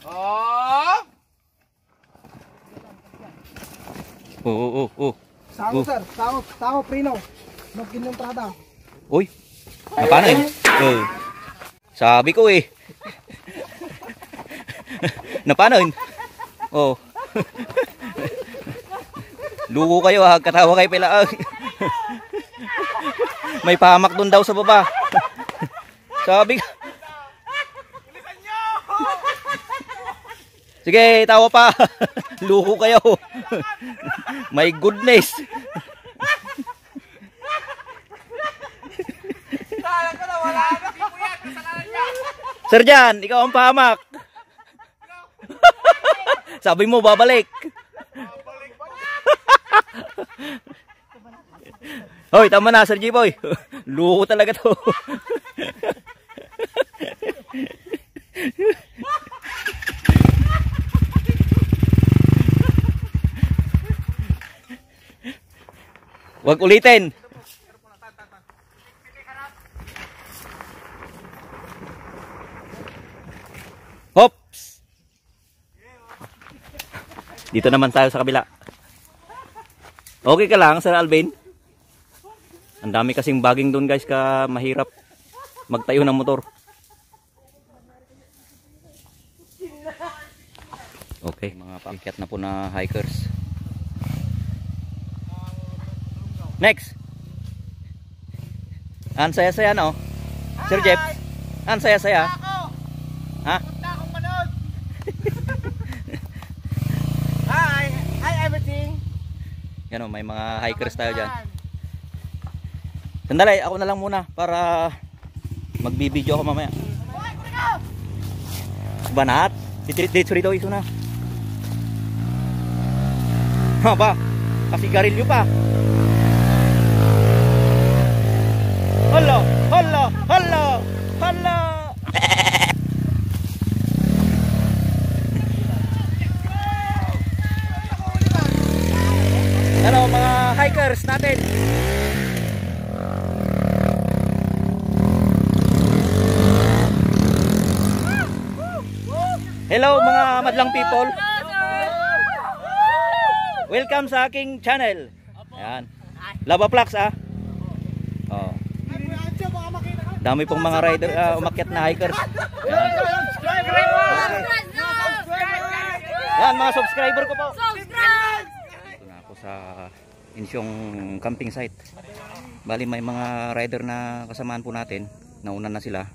Oh! Oh. Sango sir, sango prino. Mag-inentrada. Uy, paano yun? Sabi ko eh. Paano yun? Oh. Luko kayo ha, katawa kayo pala. May pahamak dun daw sa baba. Sabi ko. Sige, tawa pa. Luko kayo. My goodness. Sir Jan, ikaw ang pahamak. Sabi mo babalik. Hoy, tama na Sir G-Boy. Luko talaga to. Wag ulitin. Hops. Dito naman tayo sa kabila. Okay ka lang, Sir Alvin? Ang dami kasing baging doon guys, ka mahirap magtayo ng motor. Okay, mga paakyat na po na hikers. Next. Ang saya-saya no? Sir Jeff. Ang saya-saya. Ha? Hi everything. Yan o, may mga hikers tayo dyan. Sandali, ako na lang muna para magbibideo ako mamaya. Banat? Dito rito iso na. Ha ba? Kasi garilyo pa. Hala, hala, hala, hala. Hello mga hikers natin. Hello mga madlang people. Welcome sa aking channel. Ayan. Lava Flux ah. Oh. Dami pong mga rider, umakyat na hikers. Ayan. Yan mga subscriber ko po. Ito na ako sa Insyong camping site. Bali may mga rider na kasamaan po natin. Nauna na sila.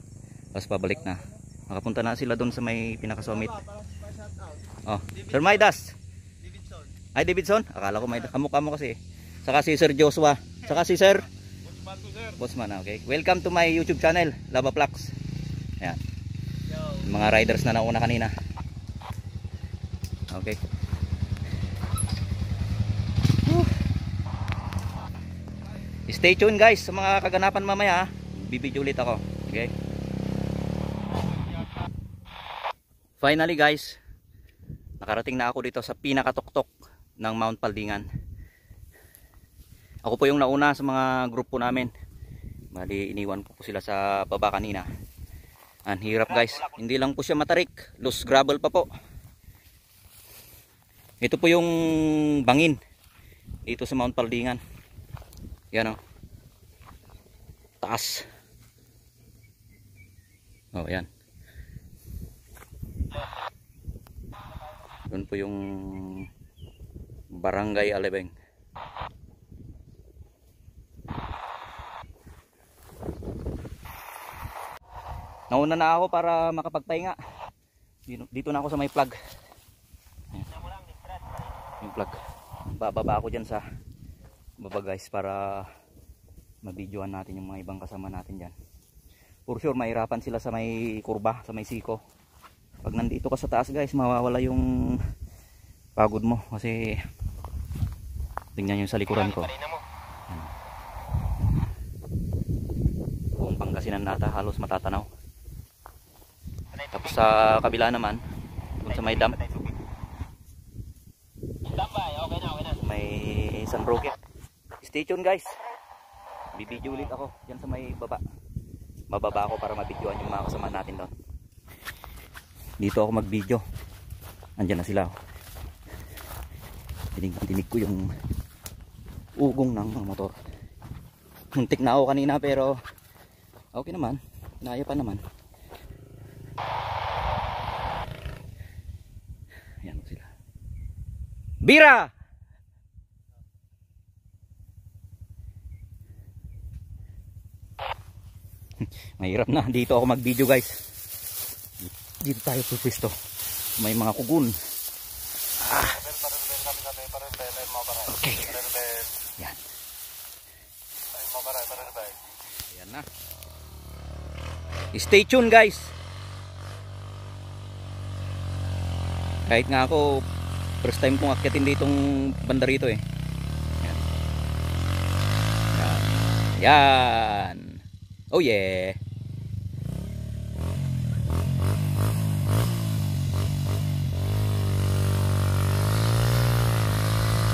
Tapos pabalik na. Makapunta na sila doon sa may pinakasummit. Oh, Sir Maidas. Ay Davidson? Akala ko Maidas. Kamukha mo kasi. Saka si Sir Joshua. Saka si Sir Bossman, okay. Welcome to my YouTube channel, Lava Flux. Ayan. Mga riders na nauna kanina. Okay. Stay tuned guys sa mga kaganapan mamaya. Bibidyo ulit ako. Okay. Finally guys, nakarating na ako dito sa pinakatuktok ng Mount Paldingan. Ako po yung nauna sa mga grupo namin. Bali iniwan ko po sila sa baba kanina. Ang hirap guys, hindi lang po siya matarik, loose gravel pa po. Ito po yung bangin dito sa Mount Paldingan. Yan o, taas. Oh yan. Doon po yung Barangay Alebeng. Nauna na ako para makapagpahinga. Dito na ako sa may plug. Ayan. Yung plug. Bababa ako dyan sa baba guys para mabidyoan natin yung mga ibang kasama natin dyan. For sure mahirapan sila sa may kurba, sa may siko. Pag nandito ka sa taas guys, mawawala yung pagod mo kasi tingnan yung sa likuran ko. Buong Pangasinan nata halos matatanaw. Tapos sa kabila naman, dun sa may dam, may San Roque. Stay tuned guys. Bibidyo ulit ako dyan sa may baba. Mababa ako para mabidyoan yung mga kasama natin doon. dito ako mag video. Andyan na sila. Dinig ko yung ugong ng mga motor. Muntik na ako kanina pero okay naman, naya pa naman. Ayan sila. Bira! Mahirap na, dito ako mag video guys. Dito tayo pupwesto. May mga kugun. Okay. Yan. Ayan na. Stay tuned guys. Kahit nga ako first time kong akyatin ditong banda rito eh. Yan. Yan. Yan. Oh yeah.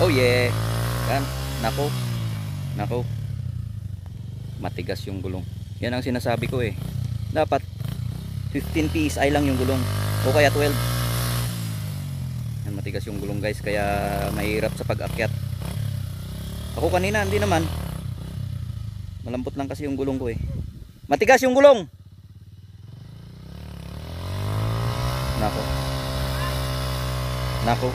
Oh yeah. Yan. Nako. Nako. Matigas yung gulong. Yan ang sinasabi ko eh. Dapat 15 PSI lang yung gulong. O kaya 12. Yan, matigas yung gulong guys. Kaya mahirap sa pag-akyat. Ako kanina hindi naman. Malambot lang kasi yung gulong ko eh. Matigas yung gulong. Nako. Nako.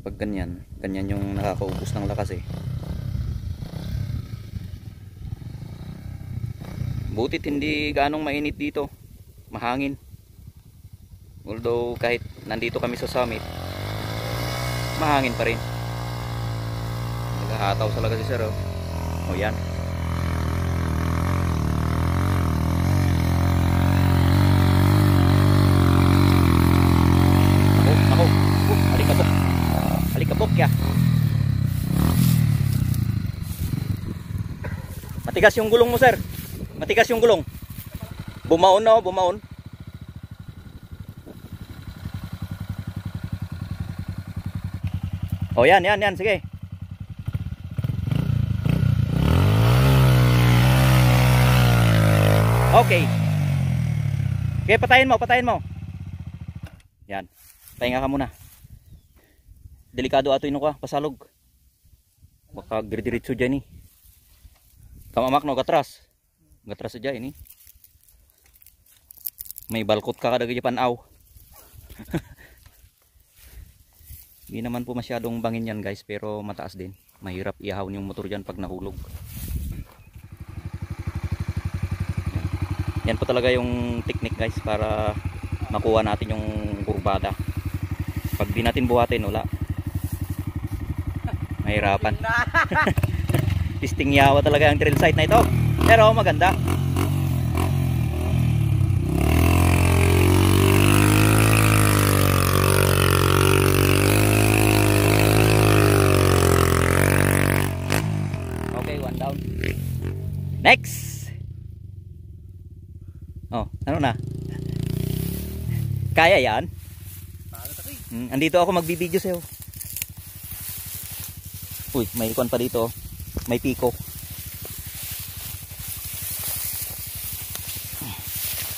Pag ganyan yung nakakaubos ng lakas eh. Butit hindi ganong mainit dito. Mahangin. Although kahit nandito kami sa summit, mahangin pa rin. Naghahataw talaga si sir oh. O yan. Ako. Alikabok. Alikabok ya. Matigas yung gulong mo sir. Matigas yung gulong. Bumaon na oh, bumaon. Oh yan, sige. Okay. Okay, patayin mo. Yan. Pahinga ka muna. Delikado ato ino ka, pasalog. Baka dire-diretso dyan eh. Tamamak no, gatras. Gatras dyan eh. May balkot ka kadagay panaw. Hindi naman po masyadong bangin yan guys, pero mataas din. Mahirap ihawin yung motor dyan pag nahulog. Yan po talaga yung technique guys para makuha natin yung kurbada. Pag di natin buhatin, wala. Mahirapan. Tisting yawa talaga ang drill site na ito. Pero maganda. Next. Oh, ano na? Kaya yan? Andito ako magbibideo sa'yo. Uy, may ikon pa dito. May piko.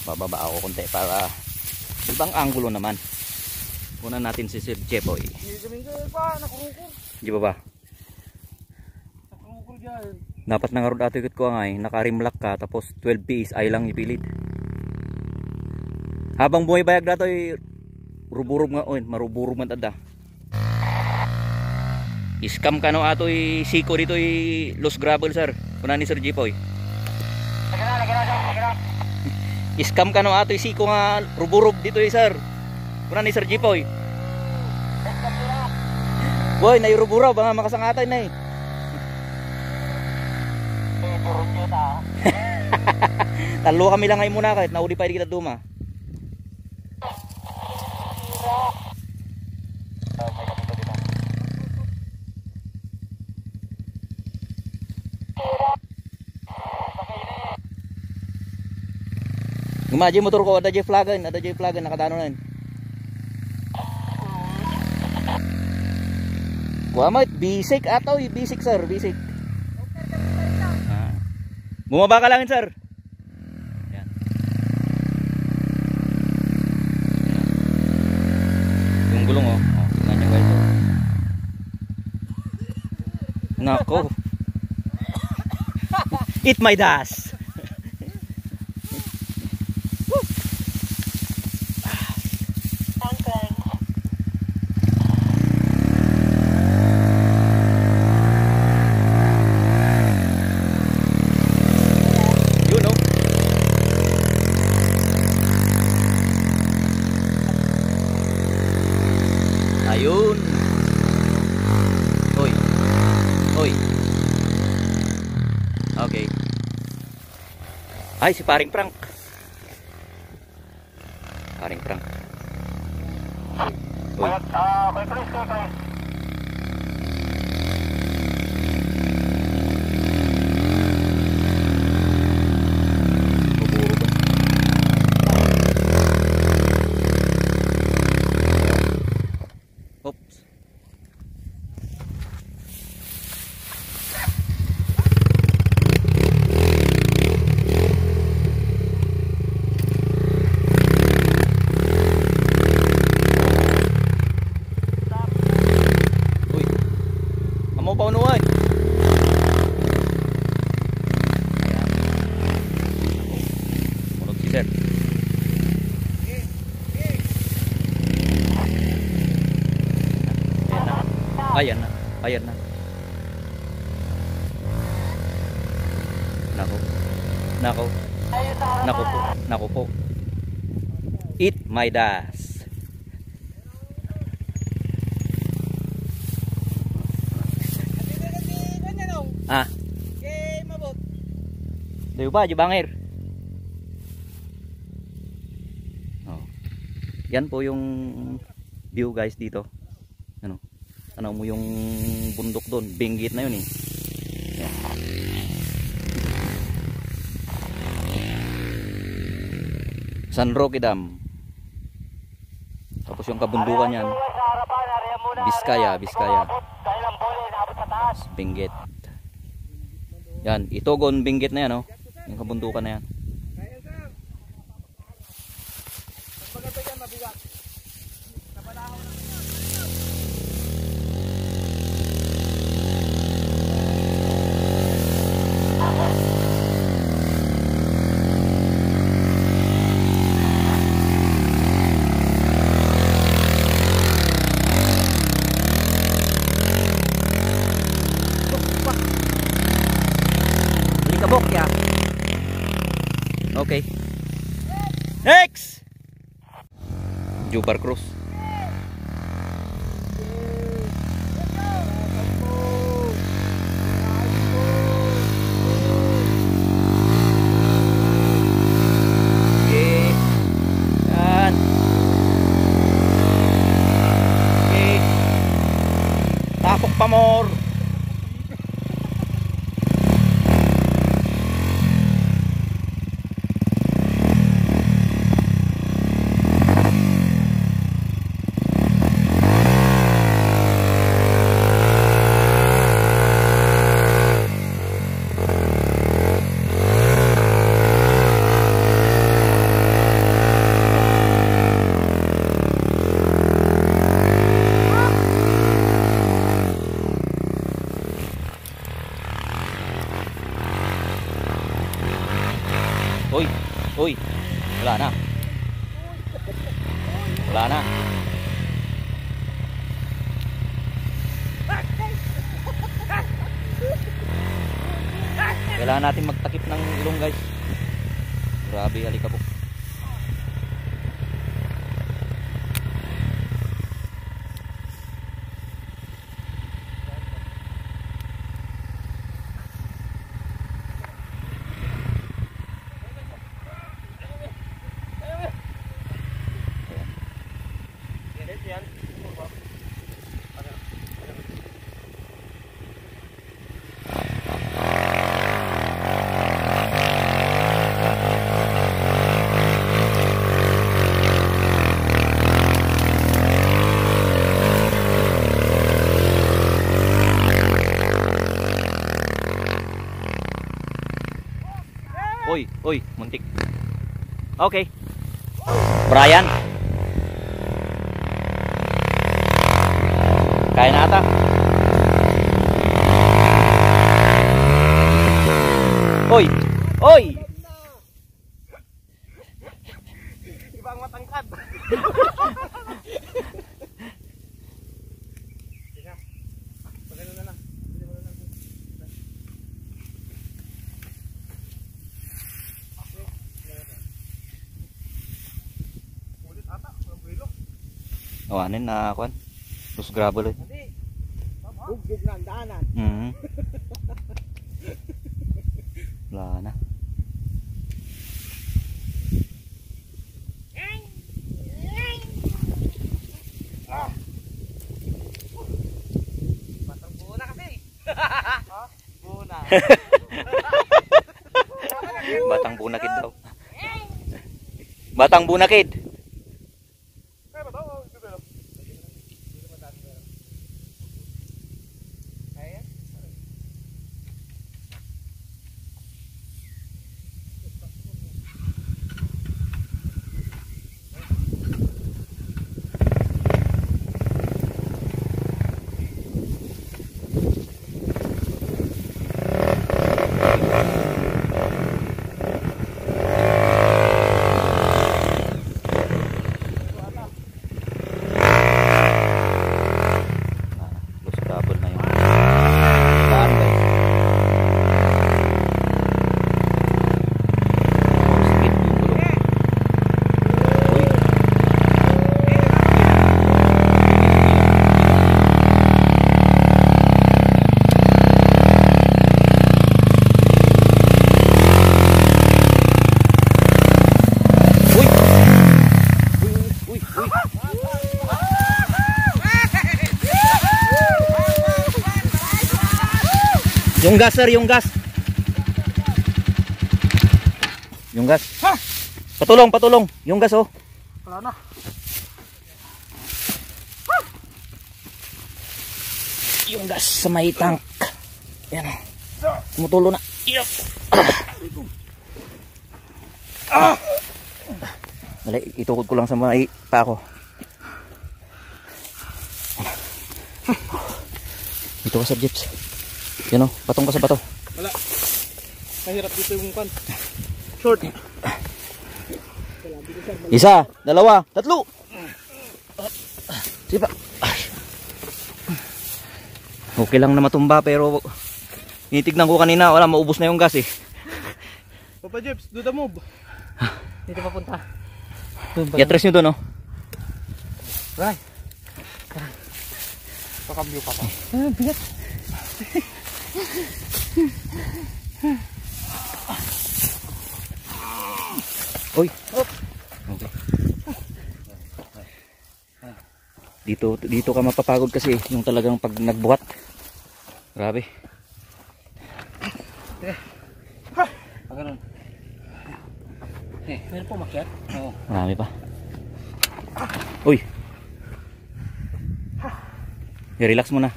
Bababa ako konti para ibang angulo naman. Una natin si Sir Jepoy. Di ba ba? Dapat na nga road ato ikot ko nga eh. Naka-rimlock ka tapos 12 PSI lang ipilit. Habang bumibayag dato ay ruburog nga oy, maruburog man tada. Iskam ka no ato siko dito Los Gravel sir. Kuna ni Sir Jepoy. Iskam ka no ato siko nga ruburog dito sir. Kuna ni Sir Jepoy. Boy, na ruburaw ba nga makasangatan na eh. Talo kami lang ngayon muna kahit nauli pa kita duma. Gumaji motor ko ada flagan nakadano na yun. Kuha mo basic ataw basic sir, basic. Bumaba ka lang, sir. Yan. Yung gulong, oh. Tingnan nyo guys. Nako. Eat my das. Ayun. Hoy. Hoy. Okay. Ay, si Paring Frank. Paring Frank. Hoy. Oops. Uy. Amo pa unuan. Munog si sir. Ayan na. Ayan na. Nako. Nako. Nako po. Nako po. Eat my das. Ah. Di ba, Jubangir? Oh. Yan po yung view guys dito. Ano? Ano mo yung bundok doon, Benguet na yun eh. Yan. San Roque Dam. Tapos yung kabundukan yan, Biskaya, Biskaya. Benguet. Yan, Itogon Benguet na yan, oh. Yung kabundukan na yan. Kabok ya. Okay. Next. Jubar Cruz. Okay. Yan. Okay. Tapok pa more. Uy, uy, wala na. Wala na. Kailangan natin magtakip ng ilong guys. Grabe, alikabok. Uy, muntik. Okay. Brian. Kaya na ata. Oy! Oy! Ibang matangkad. Pagano na lang. Ulit ata, walang buwelo. Awanin na kuan. Terus gravel eh. Hindi. Hugbog na ang daanan. Wala na. Batang buo na kasi. Ha? Buo na. Batang bunakid daw. Batang bunakid. Kaya ba ito? Kaya? Terus gravel na yung daan guys. Full speed yung gulong. Uy. Uy! Uy! Uy! Uy! Yung gas sir, yung gas. Yung gas. Ha? Patulong, patulong. Yung gas oh. Wala na. Yung gas sa may tank. Yan oh. Tumutulo na. Yup. Dali, itukod ko lang sa may pa ako. Dito ka sa jeeps. Yan o, patong ka sa bato. Wala. Mahirap dito yung pan. Short. Isa, dalawa, tatlo. Sipa. Okay lang na matumba pero tinitignan ko kanina, wala, maubos na yung gas eh. Papa Jeps, do the move. Dito papunta. I-address nyo doon oh. Right. Pakambyo pa pa. Bigat. Uy. Okay. Dito ka mapapagod kasi yung talagang pag nagbuhat. Grabe. Pagano'n. Meron po makyat? Oo. Marami pa. Uy. I-relax mo na.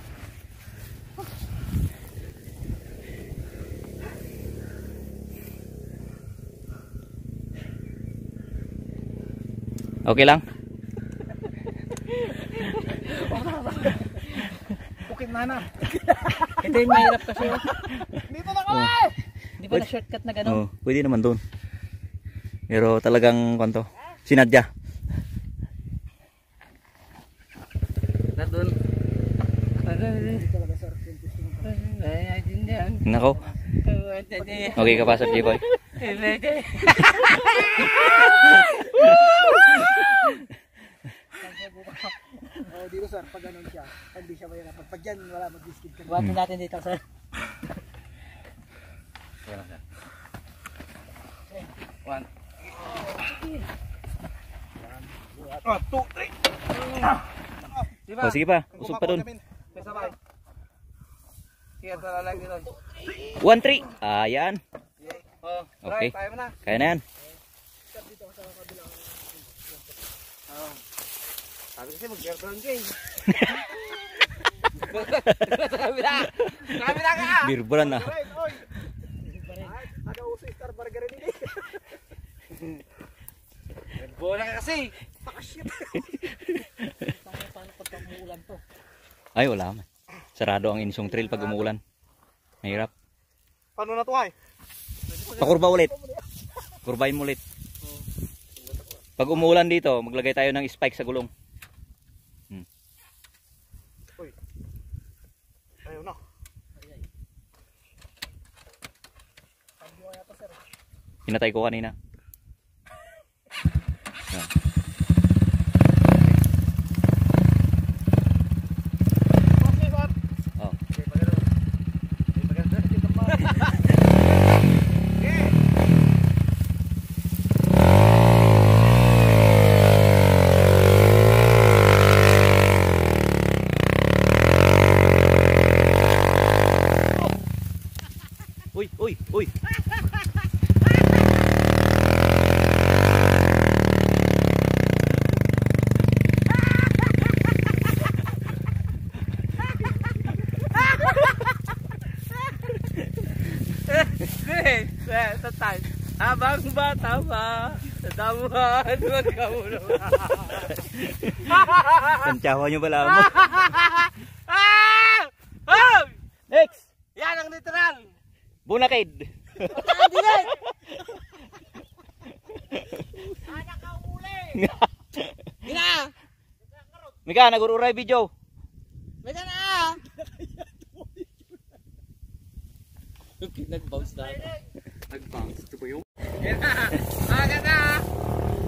Okay lang? Bukit na na. Ito yung mahirap kasi yun. Dito na kami! Di ba na shortcut na gano'n? Oh, pwede naman doon. Pero talagang kanto, sinadya. Na doon. Ay, hindi yan. Nako. Okay ka pa sa J-Boy? Oh, dito sir, pag ganun siya, hindi siya mahirap. Pag yan, wala, mag-skid ka. Buhatin natin dito, sir. One. Oh, two, three. Diba? Oh, sige pa, usog pa doon. Sabay. Kaya talalang dito. 1-3. Ayan. Oh, Okay. tayo mo na. Kaya na yan. Oh. Sabi kasi mag-girlfriend game. Sabi na ka! Birburan na. Right, oy. Taga-uso yung Star Burger rin eh. Bola ka kasi. Pakashit. Paano pagka umuulan to? Ay, wala man. Sarado ang Insyong Trail pag umuulan. Mahirap. Paano na to ay? Pakurba ulit. Kurbahin mo ulit. Pag umuulan dito, maglagay tayo ng spike sa gulong. Uy. Ayaw na. Hinatay ko kanina. Yan. Oh. Uy, uy, uy. Tatay. Habang bata pa, tatamuhan, magkamulungan. Tantyawa nyo pala mo. Next! Yan ang literal! Bunakid. Anak ka uli! Ina! Mika, nagururay video. May ka na! Nag-bounce na. Nag-bounce. Ito po yung... Agad na!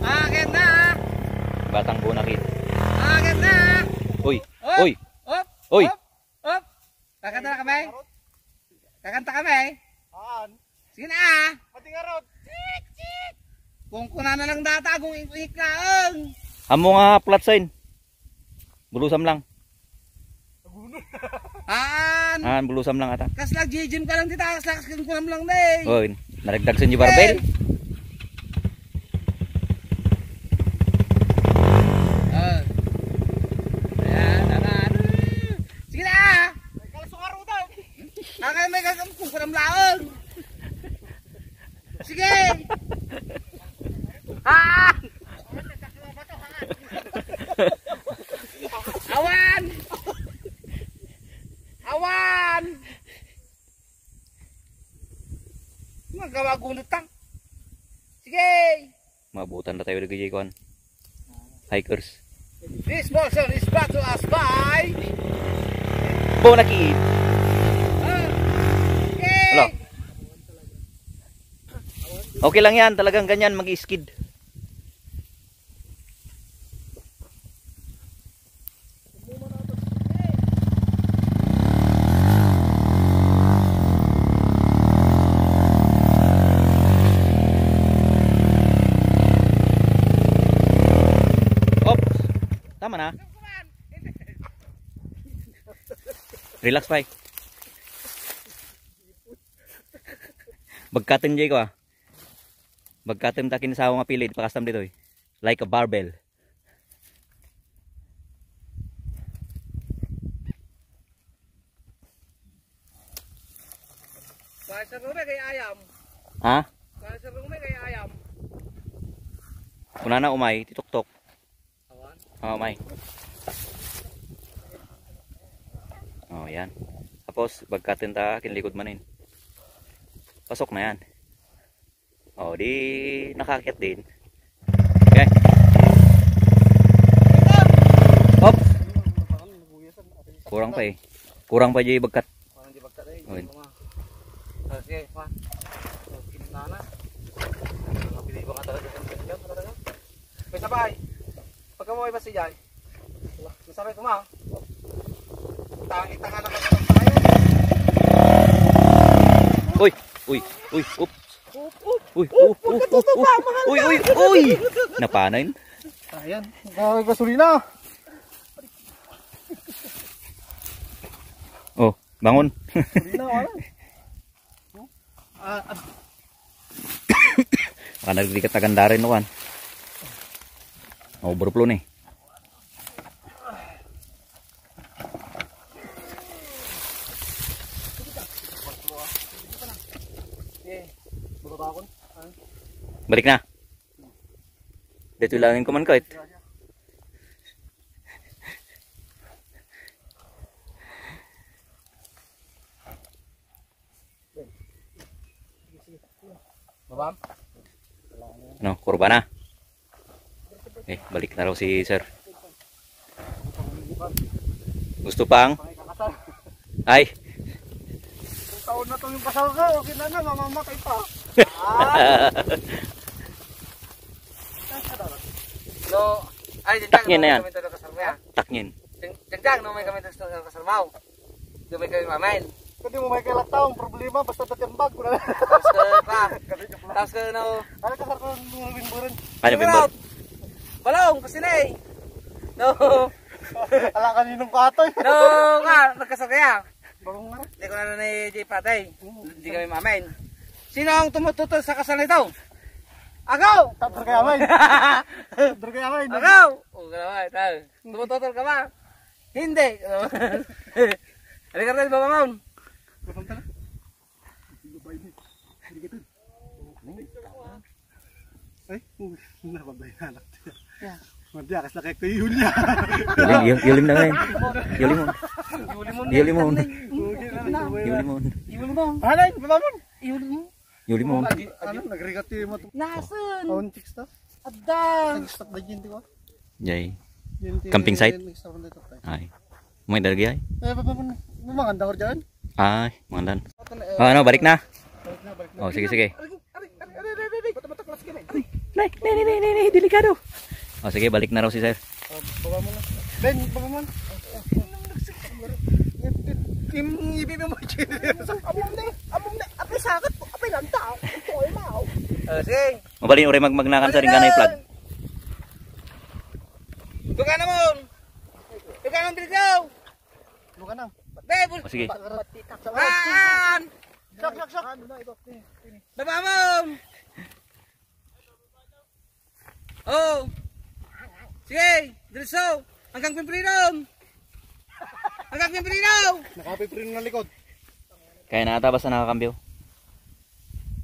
Agad na! Batang bunakid. Agad na! Uy, Op! uy, Op! uy. Op! Op! Kakanta na kami? Kakanta kami? Saan? Sige na! Pati nga rod! Kung kuna na lang data, kung ik na ang! Amo nga flat sign. Bulusam lang. Aan! Bulusam lang ata. Kaslag jijim ka lang dito, kaslag kunam lang na eh! Oh, naragdag sa inyo barbell. Ayan, ayan. Sige na! May kalasong arudan! Akay may kagam kung kunam lang! Sige! Ah! Awan! Awan! Magawa gulutang. Sige! Mabutan na tayo ng gijikuan. Hikers. This portion is brought to us by... Bunakid. Sige! Hello. Okay lang yan, talagang ganyan mag-skid. Tama na. Relax pa. Bagkatin jay ko ah. Bagkatin takin sa nga pilit pakastam dito eh. Like a barbell. Bahasa sa rumah kay ayam. Ha? Bahasa sa rumah kay ayam. Una na umay, titok-tok. Awan. Umay. Oh, yan. Tapos bagkatin ta kinlikod manin. Pasok na yan. Oh, di nakakyat din. Okay. Hop. Kurang pa eh. Kurang pa jay bagkat. Parang di bagkat eh. Okay. Sige, pa. Kinit na na. Mabili ba nga talaga yung ganyan talaga? May sabay. Pagka mo ay basi jay. May sabay ko ma. Itanga na ka tayo. Uy, uy, uy, oops. Uy, uy, uy, uy. Napanain. Ayan, gasolina. Oh, bangon. Gasolina, wala. Baka nagdikat na ganda rin naman. Overflow na eh. Balik na. Dito langin ko man kahit. Babam? Ano, kurba na. Eh, balik na raw si sir. Gusto pang? Ay. Kung taon na to yung kasal ko, okay na, mamamakay pa. No, ay, Takyin na yan. Kami tayo kasarmaya. Taknyin. Jang, no, may kami tayo kasarmaw. May kami mamain. Hindi mo may kilataw, ang problema, basta dati ang bag ko na. Tapos ka pa. Tapos ka, no. Ano kasal ko yung bimburin? Ano, Bimbor? Balong, kasi na eh. No. Ala kaninong katoy. No, nga, nagkasal kaya. Bagong nga. Hindi ko na ni Jay Patay. Hindi kami mamain. Sino ang tumututol sa kasal nito? Ako! Tapos kaya may. Tapos kaya may. Ako! Oo, ganawa. Tumututol ka ba? Hindi. Halika rin, Baba Maun. Punta na. Ay, nababay na anak. Madiakas na kay Kuya Yulia. Yulim na ngayon. Yulimon. Yulimon. Yulimon. Iulimon. Halay, babamon. Iulimon. Yulimon. Ano, nagregati mo to. Nasaan? Phone chicks to. Ada. Nag-stop na ginti ko. Jay. Camping site? Nag-stop na ito. Ay. May dalagi ay. Babamon. Mamanganda ko dyan. Ay, mandan. Oh, ano, balik na. Oh, sige, sige. Nay, delikado. Oh, sige, balik na raw si sir. Babamon na. Ben, babamon. Yung ibig mo dyan. Amom na. Apay sakit po. Apay lanta. Ito ay mao. Sige. Mabalin uri magmagnakan sa ring ganay flag. Tukan na mo. Tukan ang biligaw. Bukan na. Bebul. Oh, sige. Haan. Sak. Baba mo. Oh. Sige. Diliso. Hanggang Pimprinom. Hanggang Pimprinom. Nakapiprin na likod. Kaya na ata basta nakakambyo.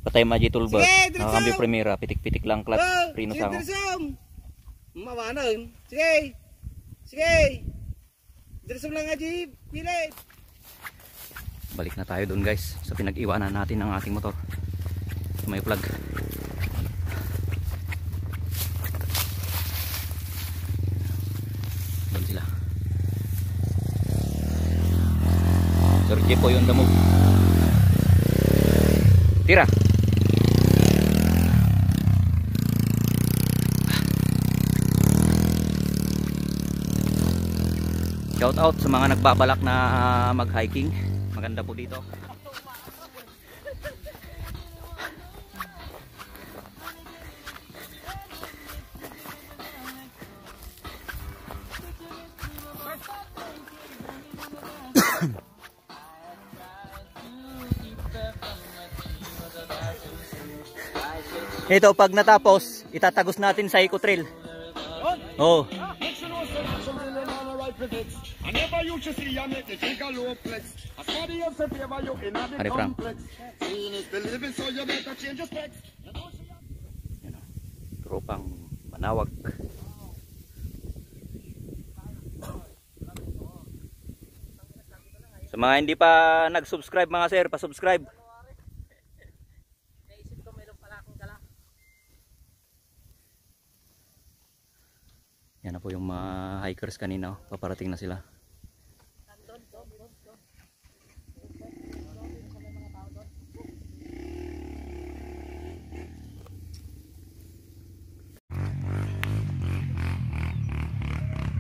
Patay Maji Toolbar. Sige, diretso. Nakakambyo Primera, pitik-pitik lang clutch, Prino Sige, Sango. Diliso. Mawanan. Sige. Sige. Diliso lang nga, Jeep. Pilit. Balik na tayo doon guys sa pinag-iwanan natin ng ating motor. Sa may flag. Doon sila. Sir Jeep po yung damo. Tira. Shout out sa mga nagbabalak na mag-hiking. Maganda po dito. Ito pag natapos, itatagos natin sa Eco Trail. Oh. Hari Frank. Tropang Manawag. Sa mga hindi pa nag-subscribe mga sir, pa-subscribe. Yan na po yung mga hikers kanina, paparating na sila.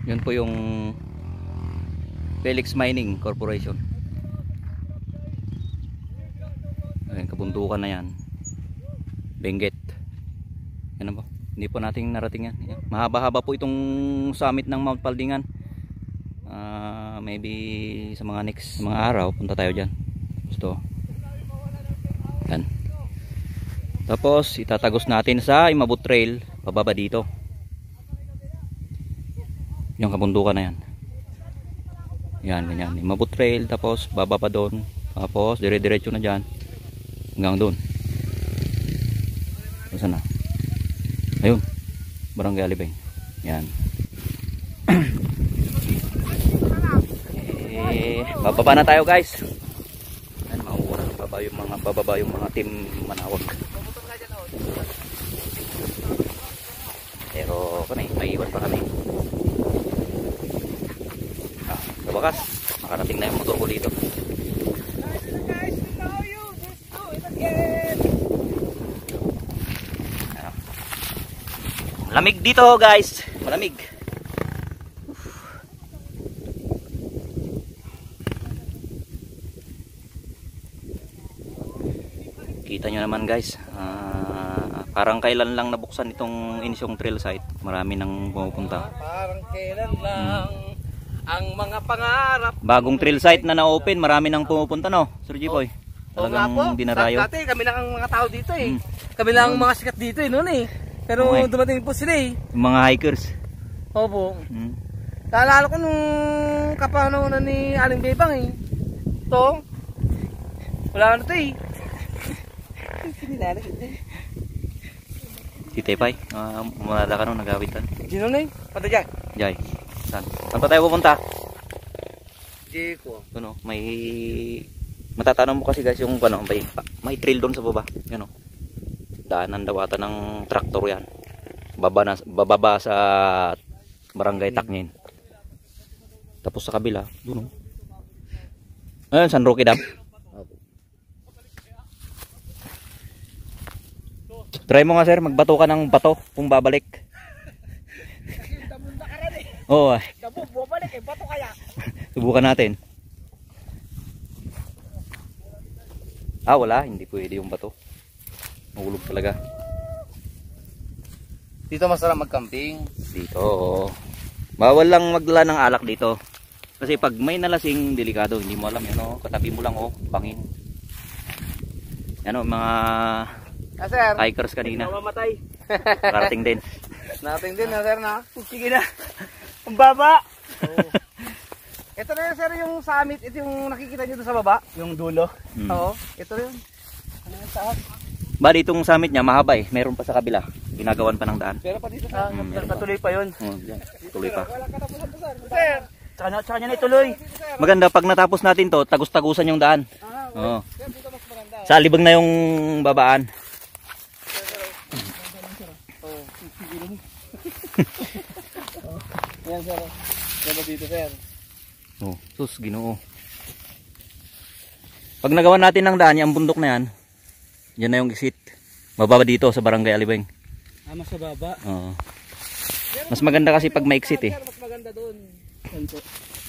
Yun po yung Felix Mining Corporation. Ayun, kabundukan na yan. Benguet. Yan po. Hindi po natin narating yan. Mahaba-haba po itong summit ng Mount Paldingan. Maybe sa mga next mga araw punta tayo dyan. Gusto. Yan. Tapos itatagos natin sa Imabot Trail pababa dito. Yung kabundukan na yan. Yan, ganyan. Imabot Trail, tapos baba pa doon. Tapos dire-diretso na dyan. Hanggang doon. Saan na? Ayun. Barangay Alibeng. Yan. Bababa na tayo guys. Ayan, bababa yung mga team Manawag. Pero may iwan pa kami. Sa wakas, nakarating na yung motor ko dito. Malamig dito guys, malamig. Kita nyo naman guys, parang kailan lang nabuksan itong Insyong Trail site, marami nang pumupunta. Parang kailan lang ang mga pangarap. Bagong trail site na na-open, marami nang pumupunta no, Sir Jipoy. Talagang dinarayo. Dati kami lang ang mga tao dito eh. Kami lang ang mga sikat dito eh noon eh. Pero Okay. dumating po sila eh. Mga hikers. Opo. Naalala ko nung kapanahonan ni Aling Bebang eh. Ito. Wala na ito eh. Si Tepay, umala ka nung nagawitan. Sino na eh? Pata dyan. Jai, saan pa tayo pupunta? Jeko. Ano, may matatanong mo kasi guys yung ano, may trail doon sa baba. Yan oh. Daanan daw ata ng traktor yan. Bababa sa Barangay Taknin. Tapos sa kabila, doon oh. Ayun, San Roque Dam. Try mo nga sir, magbato ka ng bato kung babalik. Oo. Dabo, bumalik eh, bato kaya. Subukan natin. Wala, hindi pwede yung bato. Mahulog talaga. Dito masarap mag-camping. Dito, oo. Bawal lang magdala ng alak dito. Kasi pag may nalasing, delikado. Hindi mo alam yun, oh. Katabi mo lang, oh. Bangin. Yan, oh, mga Sir. hikers kanina. Mamamatay. Karating din. Nating din na sir na. Sige na. Ang baba. Ito na yun sir yung summit. Ito yung nakikita nyo doon sa baba. Yung dulo. Oo. Ito yun. Ano yung taas? Bali, itong summit niya, mahaba eh. Meron pa sa kabila. Ginagawan pa ng daan. Pero pa dito sa... Patuloy pa yun. Oh, yan. Tuloy pa. Wala katapusan to sir. Sir. Tsaka niya na ituloy. Maganda, pag natapos natin to, tagus-tagusan yung daan. Oo. Sir, dito mas maganda. Sa alibag na yung babaan. Ayan sir. Ganda dito sir. Oh, sus, Ginoo. Pag nagawa natin ng daan, yung bundok na yan, yan na yung exit. Mababa dito sa Barangay Alibeng. Mas sa baba. Oo. Mas maganda kasi pag may exit eh. Sir, mas maganda doon.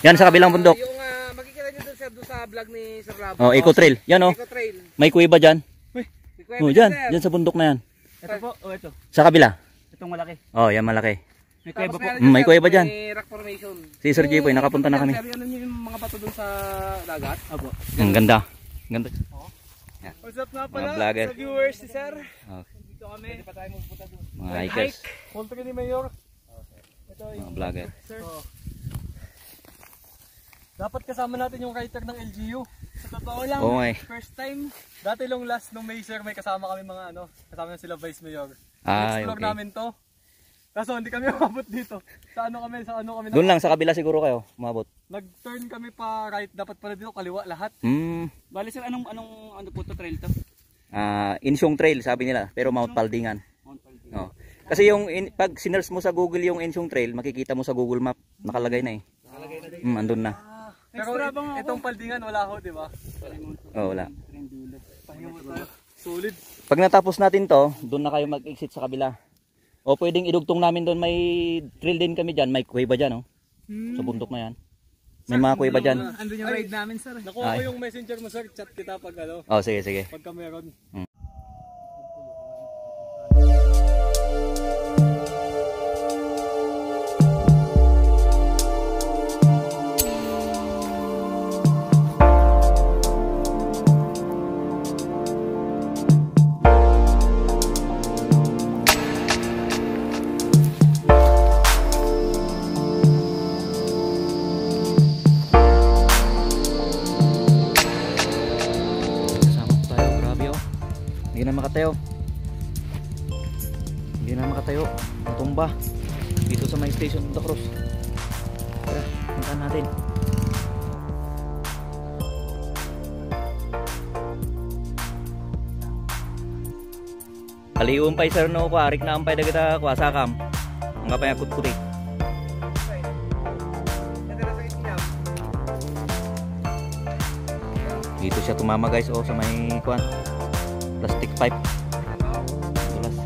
Yan sa kabilang bundok. Yung makikita nyo doon sir, doon sa vlog ni Sir Labo. Oh, eco trail. Yan oh. Eco trail. May kuweba dyan. May Oh, dyan. Dyan sa bundok na yan. Ito po, ito. Sa kabila. Itong malaki. Oh, yan malaki. May kuweba po. May kuweba dyan. May rock formation. Si Sir Jipoy, nakapunta na kami. Sir, ano nyo yung mga bato doon sa dagat? Apo. Ang ganda. Ganda. What's up nga Mga vlogger. sa viewers si Sir? Okay. Dito kami. Pwede pa tayo magpunta doon. Mga hikers. Punta ka ni Mayor. Ito Mga vlogger. Sir. Dapat kasama natin yung writer ng LGU. Sa totoo lang, Oo nga eh. first time. Dati long last nung May Sir, may kasama kami mga ano. Kasama na sila Vice Mayor. Ay, Explore okay. namin to. Kaso hindi kami umabot dito. Sa ano kami. Doon lang sa kabila siguro kayo, umabot. Nag-turn kami pa right. Dapat pala dito kaliwa lahat. Bali sir, anong ano po to trail to? Insyong Trail sabi nila, pero Mount Paldingan. Mount Paldi. Oh. Kasi yung pag sinearch mo sa Google yung Insyong Trail, makikita mo sa Google Map, nakalagay na eh. Andun na. Pero itong Paldingan wala ho, di ba? Oh, wala. Pahinga mo tayo. Solid. Pag natapos natin to, doon na kayo mag-exit sa kabila. O pwedeng idugtong namin doon, may trail din kami dyan, may kuweba dyan oh. Sa bundok na yan. May mga kuweba dyan. Andun yung ride namin sir. Nakuha ko yung messenger mo sir. Chat kita pag ano. Oh, sige, sige. Pagka meron. Kasama tayo, grabe oh. nakatayo, natumba dito sa may station Santa Cruz. Tara, puntahan natin. Kaliun pa sir no, arik na ampay dagita kuasakam. Ang kapay akut puti. Dito siya tumama guys, oh sa may kuan. Plastic pipe. Tulas.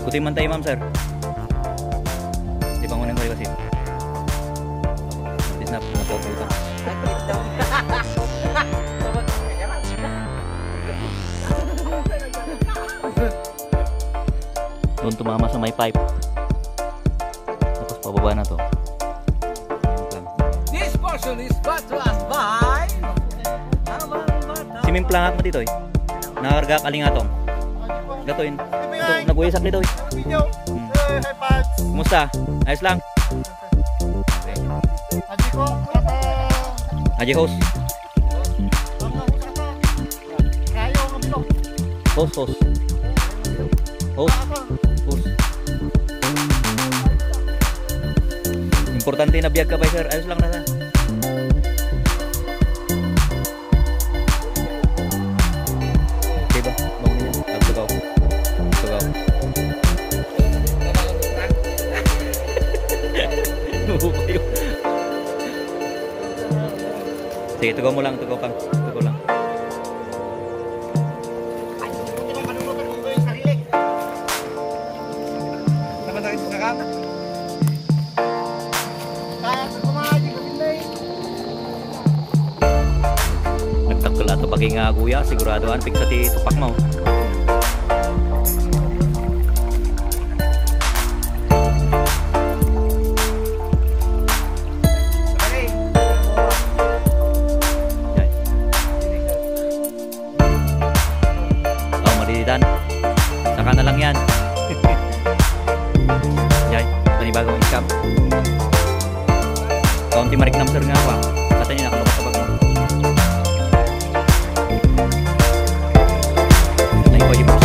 Puti man tayo ma'am sir. Di ba ngunin ko kasi? Snap na po ito. Doon tumama sa may pipe. Tapos pababa na to. This portion is brought to us by Simimplang mo dito eh. Nakarga kalingatong. Gatoin. Ito, nag-uwisak dito eh. Kumusta? Ayos lang? Aji host. Host. Importante na biyag ka ba sir? Ayos lang na sa. Okay ba? Bangunin yan. Agtugaw. Nuhukayo. Sige, tugaw mo lang. Tugaw lang. naman tayo sa kama. Nagtakkel ato paging kuya. Siguradoan. Pigsa ti tupak mo. Madiditan. Saka na lang yan. Yan, panibagong iskap. Kaunti mariknam sir nga pa. Katanya nakalabas sa bag mo. Ay, pwede mo.